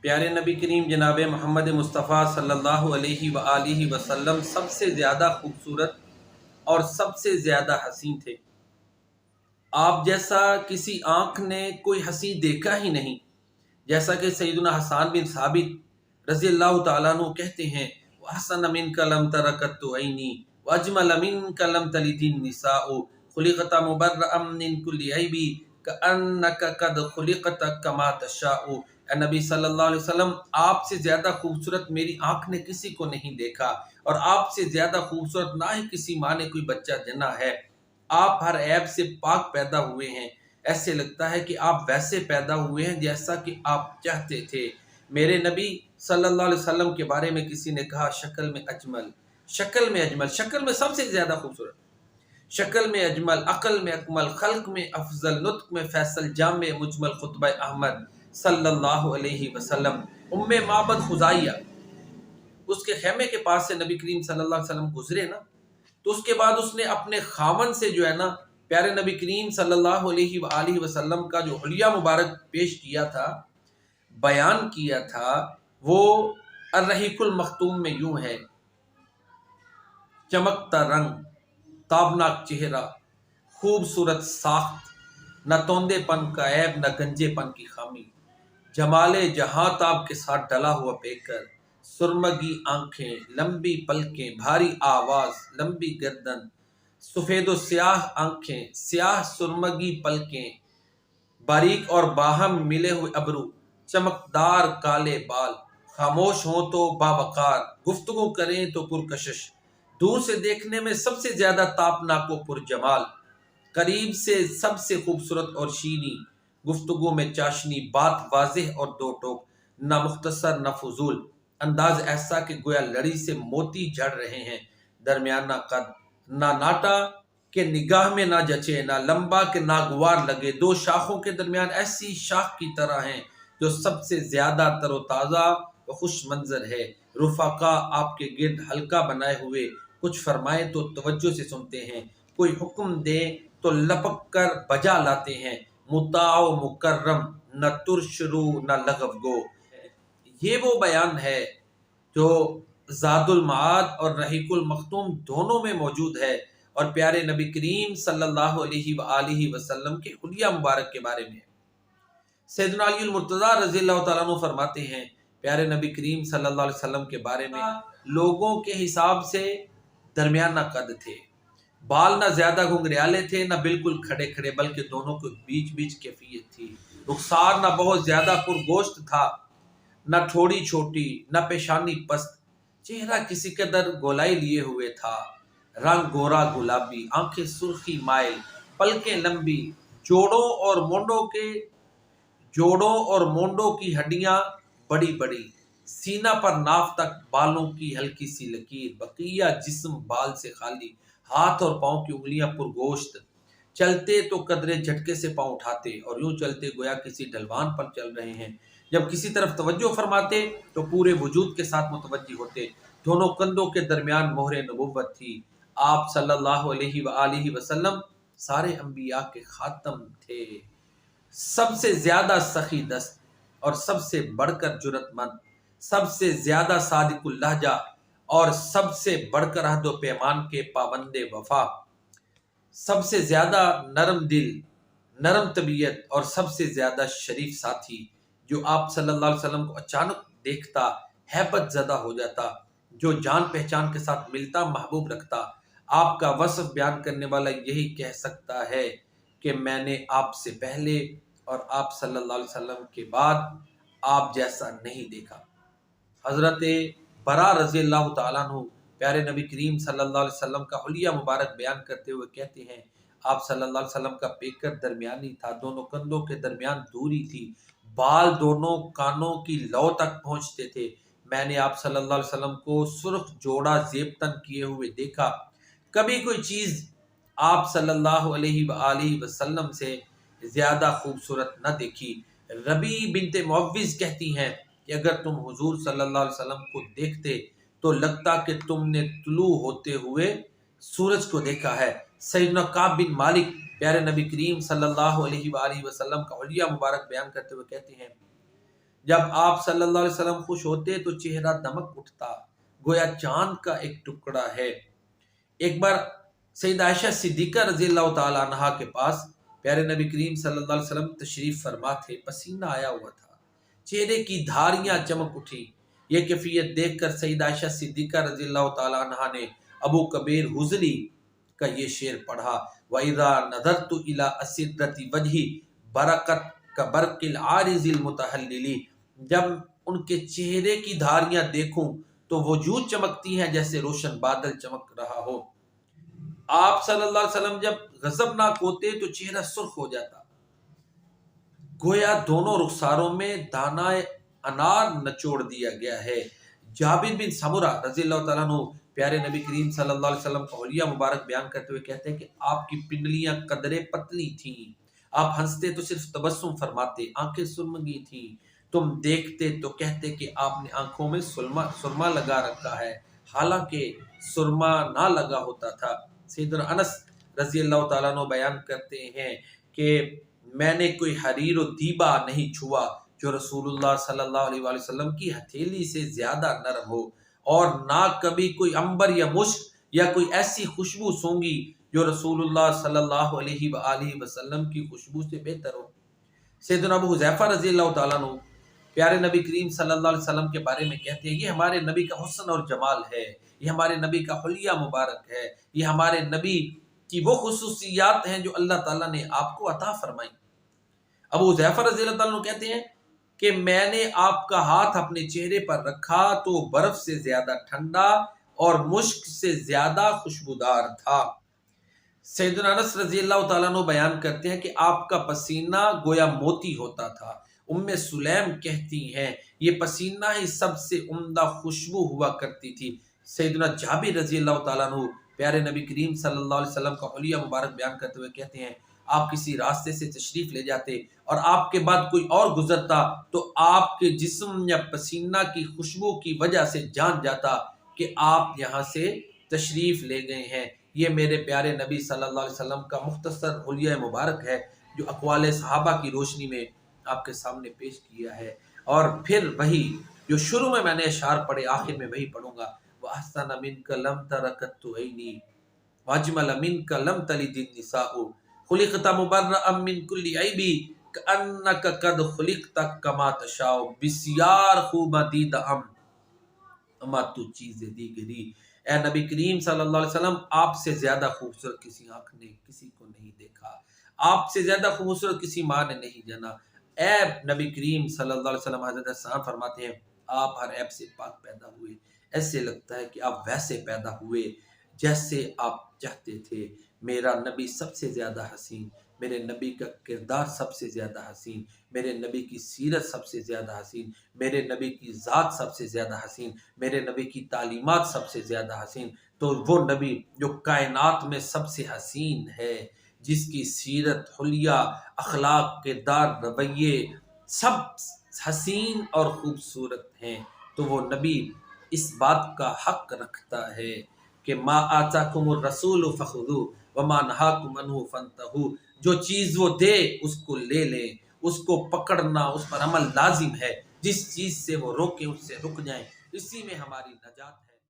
پیارے نبی کریم جناب محمد مصطفیٰ صلی اللہ علیہ وآلہ وسلم سب سے زیادہ خوبصورت اور سب سے زیادہ حسین تھے۔ آپ جیسا کسی آنکھ نے کوئی حسین دیکھا ہی نہیں، جیسا کہ سیدنا حسان بن ثابت رضی اللہ تعالیٰ عنہ کہتے ہیں وَحَسَنَ مِنْكَ لَمْ تَرَ قَطُّ عَيْنِي وَأَجْمَلَ مِنْكَ لَمْ تَلِدِ النِّسَاءُ خُلِقْتَ مُبَرَّأً مِنْ كُلِّ عَيْبٍ كَأَنَّكَ قَدْ خُلِقْتَ كَمَا تَشَاءُ۔ اے نبی صلی اللہ علیہ وسلم، آپ سے زیادہ خوبصورت میری آنکھ نے کسی کو نہیں دیکھا، اور آپ سے زیادہ خوبصورت نہ ہی کسی ماں نے کوئی بچہ جنا ہے۔ آپ ہر عیب سے پاک پیدا ہوئے ہیں، ایسے لگتا ہے کہ آپ ویسے پیدا ہوئے ہیں جیسا کہ آپ چاہتے تھے۔ میرے نبی صلی اللہ علیہ وسلم کے بارے میں کسی نے کہا شکل میں اجمل، شکل میں اجمل، شکل میں سب سے زیادہ خوبصورت، شکل میں اجمل، عقل میں اکمل، خلق میں افضل، نطق میں فیصل، جامع مجمل، خطبہ احمد صلی اللہ علیہ وسلم۔ معبد خزائیہ، اس کے خیمے کے پاس سے نبی کریم صلی اللہ علیہ وسلم گزرے نا، تو اس کے بعد اس نے اپنے خاوند سے جو ہے نا پیارے نبی کریم صلی اللہ علیہ وآلہ وسلم کا جو حلیہ مبارک پیش کیا تھا، بیان کیا تھا، وہ الرحیق المختوم میں یوں ہے: چمکتا رنگ، تابناک چہرہ، خوبصورت ساخت، نہ توندے پن کا عیب نہ گنجے پن کی خامی، جمال جہاں تاب کے ساتھ ڈلا ہوا پیکر، سرمگی آنکھیں، لمبی پلکیں، بھاری آواز، لمبی گردن، سفید و سیاہ آنکھیں، سیاہ سرمگی پلکیں، باریک اور باہم ملے ہوئے ابرو، چمکدار کالے بال، خاموش ہوں تو باوقار، گفتگو کریں تو پرکشش، دور سے دیکھنے میں سب سے زیادہ تاپناک و پرجمال، قریب سے سب سے خوبصورت اور شیریں، گفتگو میں چاشنی، بات واضح اور دو ٹوک، نہ مختصر نہ فضول، انداز ایسا کہ گویا لڑی سے موتی جھڑ رہے ہیں، درمیانہ قد، نہ ناٹا کہ نگاہ میں نہ جچے، نہ لمبا کہ ناگوار لگے، دو شاخوں کے درمیان ایسی شاخ کی طرح ہیں جو سب سے زیادہ تر و تازہ و خوش منظر ہے۔ رفقا آپ کے گرد حلقہ بنائے ہوئے کچھ فرمائے تو توجہ سے سنتے ہیں، کوئی حکم دے تو لپک کر بجا لاتے ہیں، مطاع و مکرم، نہ ترش رو نہ لغو گو۔ یہ وہ بیان ہے جو زاد المعاد اور رحیق المختوم دونوں میں موجود ہے، اور پیارے نبی کریم صلی اللہ علیہ وآلہ وسلم کے حلیہ مبارک کے بارے میں سیدنا علی المرتضیٰ رضی اللہ تعالیٰ عنہ فرماتے ہیں پیارے نبی کریم صلی اللہ علیہ وسلم کے بارے میں لوگوں کے حساب سے درمیانہ قد تھے، بال نہ زیادہ گھنگریالے تھے نہ بالکل کھڑے کھڑے، بلکہ دونوں کے بیچ بیچ کیفیت تھی، رخسار نہ بہت زیادہ پرگوشت تھا، نہ تھوڑی چھوٹی نہ پیشانی پست، چہرہ کسی قدر گولائی لیے ہوئے تھا، رنگ گورا گلابی، آنکھیں سرخی مائل، پلکیں لمبی، جوڑوں اور مونڈوں کی ہڈیاں بڑی بڑی، سینہ پر ناف تک بالوں کی ہلکی سی لکیر، بقیہ جسم بال سے خالی، ہاتھ اور پاؤں کی انگلیاں پرگوشت، چلتے تو قدرے جھٹکے سے پاؤں اٹھاتے اور یوں چلتے گویا کسی ڈھلوان پر چل رہے ہیں، جب کسی طرف توجہ فرماتے تو پورے وجود کے ساتھ متوجہ ہوتے، دونوں کندھوں کے درمیان مہر نبوت تھی، آپ صلی اللہ علیہ وآلہ وسلم سارے انبیاء کے خاتم تھے، سب سے زیادہ سخی دست اور سب سے بڑھ کر جرت مند، سب سے زیادہ صادق اللہجہ اور سب سے بڑھ کر عہد و پیمان کے پابند وفا، سب سے زیادہ نرم دل، نرم طبیعت اور سب سے زیادہ شریف ساتھی، جو آپ صلی اللہ علیہ وسلم کو اچانک دیکھتا ہیبت زدہ ہو جاتا، جو جان پہچان کے ساتھ ملتا محبوب رکھتا۔ آپ کا وصف بیان کرنے والا یہی کہہ سکتا ہے کہ میں نے آپ سے پہلے اور آپ صلی اللہ علیہ وسلم کے بعد آپ جیسا نہیں دیکھا۔ حضرت برا رضی اللہ تعالیٰ عنہ پیارے نبی کریم صلی اللہ علیہ وسلم کا حلیہ مبارک بیان کرتے ہوئے کہتے ہیں آپ صلی اللہ علیہ وسلم کا پیکر درمیانی تھا، دونوں کندھوں کے درمیان دوری تھی، بال دونوں کانوں کی لو تک پہنچتے تھے، میں نے آپ صلی اللہ علیہ وسلم کو سرخ جوڑا زیب تن کیے ہوئے دیکھا، کبھی کوئی چیز آپ صلی اللہ علیہ وآلہ وسلم سے زیادہ خوبصورت نہ دیکھی۔ ربی بنت معوذ کہتی ہیں کہ اگر تم حضور صلی اللہ علیہ وسلم کو دیکھتے تو لگتا کہ تم نے طلوع ہوتے ہوئے سورج کو دیکھا ہے۔ سیدنا کعب بن مالک پیارے نبی کریم صلی اللہ علیہ وآلہ وسلم کا حلیہ مبارک بیان کرتے ہوئے کہتے ہیں جب آپ صلی اللہ علیہ وسلم خوش ہوتے تو چہرہ دمک اٹھتا، گویا چاند کا ایک ٹکڑا ہے۔ ایک بار سیدہ عائشہ صدیقہ رضی اللہ تعالی عنہا کے پاس پیارے نبی کریم صلی اللہ علیہ وسلم تشریف فرما تھے، پسینہ آیا ہوا تھا، چہرے کی دھاریاں چمک اٹھی۔ یہ کیفیت دیکھ کر سیدہ عائشہ صدیقہ رضی اللہ تعالی عنہا نے ابو کبیر حضلی کا یہ شعر پڑھا، وَإِذَا نَظَرْتُ إِلَىٰ أَسِدْرَةِ وَجْهِ بَرَقَتْ كَبَرْقِ الْعَارِضِ الْمُتَحَلِّلِ، جب ان کے چہرے کی دھاریاں دیکھوں تو وجود چمکتی ہیں جیسے روشن بادل چمک رہا ہو۔ آپ صلی اللہ علیہ وسلم جب غضبناک ہوتے تو چہرہ سرخ ہو جاتا، گویا دونوں رخساروں میں دانہ انار نچوڑ دیا گیا ہے۔ جابر بن سمرہ رضی اللہ تعالیٰ عنہ پیارے نبی کریم صلی اللہ علیہ وسلم کا حلیہ مبارک بیان کرتے ہوئے کہتے ہیں کہ آپ کی پنڈلیاں قدرے پتلی تھیں، آپ ہنستے تو صرف تبسم فرماتے، آنکھیں سرمگی تھیں، تم دیکھتے تو کہتے کہ آپ نے آنکھوں میں سرما لگا رکھا ہے، حالانکہ سرما نہ لگا ہوتا تھا۔ سیدنا انس رضی اللہ تعالیٰ عنہ بیان کرتے ہیں کہ میں نے کوئی حریر و دیبا نہیں چھوا جو رسول اللہ صلی اللہ علیہ وآلہ وسلم کی ہتھیلی سے زیادہ نرم ہو، اور نہ کبھی کوئی عنبر یا مشک یا کوئی ایسی خوشبو سونگی جو رسول اللہ صلی اللہ علیہ وآلہ وسلم کی خوشبو سے بہتر ہو۔ سیدنا ابو حذیفہ رضی اللہ تعالیٰ عنہ پیارے نبی کریم صلی اللہ علیہ وسلم کے بارے میں کہتے ہیں، یہ ہمارے نبی کا حسن اور جمال ہے، یہ ہمارے نبی کا حلیہ مبارک ہے، یہ ہمارے نبی کی وہ خصوصیات ہیں جو اللہ تعالیٰ نے آپ کو عطا فرمائی۔ ابو حذیفہ رضی اللہ تعالیٰ عنہ کہتے ہیں کہ میں نے آپ کا ہاتھ اپنے چہرے پر رکھا تو برف سے زیادہ ٹھنڈا اور مشک سے زیادہ خوشبودار تھا۔ سیدنا انس رضی اللہ تعالیٰ عنہ بیان کرتے ہیں کہ آپ کا پسینہ گویا موتی ہوتا تھا۔ ام سلیم کہتی ہیں یہ پسینہ ہی سب سے عمدہ خوشبو ہوا کرتی تھی۔ سیدنا جابر رضی اللہ تعالیٰ عنہ پیارے نبی کریم صلی اللہ علیہ وسلم کا حلیہ مبارک بیان کرتے ہوئے کہتے ہیں آپ کسی راستے سے تشریف لے جاتے اور آپ کے بعد کوئی اور گزرتا تو آپ کے جسم یا پسینہ کی خوشبو کی وجہ سے جان جاتا کہ آپ یہاں سے تشریف لے گئے ہیں۔ یہ میرے پیارے نبی صلی اللہ علیہ وسلم کا مختصر حلیہ مبارک ہے جو اقوال صحابہ کی روشنی میں آپ کے سامنے پیش کیا ہے۔ اور پھر وہی جو شروع میں نے اشعار پڑھے آخر میں وہی پڑھوں گا، وَأَحْسَنَ مِنْكَ لَمْ تَرَكَتْ عَيْنِي وَأَجْمَلَ مِنْكَ لَمْ تَلِدِ النِّسَاءُ خُلِقْتَ مُبَرَّأً مِنْ كُلِّ عَيْبٍ كَأَنَّكَ قَدْ خُلِقْتَ كَمَا تَشَاءُ بسیار خوب دید اما تو چیز دیگری۔ اے نبی کریم صلی اللہ علیہ وسلم آپ سے زیادہ خوبصورت کسی آنکھ نے کسی کو نہیں دیکھا، آپ سے زیادہ خوبصورت کسی ماں نے نہیں جانا۔ اے نبی کریم صلی اللہ علیہ وسلم حضرت حسان فرماتے ہیں آپ ہر عیب سے پاک پیدا ہوئے، ایسے لگتا ہے کہ آپ ویسے پیدا ہوئے جیسے آپ چاہتے تھے۔ میرا نبی سب سے زیادہ حسین، میرے نبی کا کردار سب سے زیادہ حسین، میرے نبی کی سیرت سب سے زیادہ حسین، میرے نبی کی ذات سب سے زیادہ حسین، میرے نبی کی تعلیمات سب سے زیادہ حسین۔ تو وہ نبی جو کائنات میں سب سے حسین ہے، جس کی سیرت، حلیہ، اخلاق، کردار، رویے سب حسین اور خوبصورت ہیں، تو وہ نبی اس بات کا حق رکھتا ہے کہ ما آتاکم الرسول فخذوہ وما نہاکم عنہ فانتہوا، جو چیز وہ دے اس کو لے لیں، اس کو پکڑنا، اس پر عمل لازم ہے، جس چیز سے وہ روکیں اس سے رک جائیں، اسی میں ہماری نجات ہے۔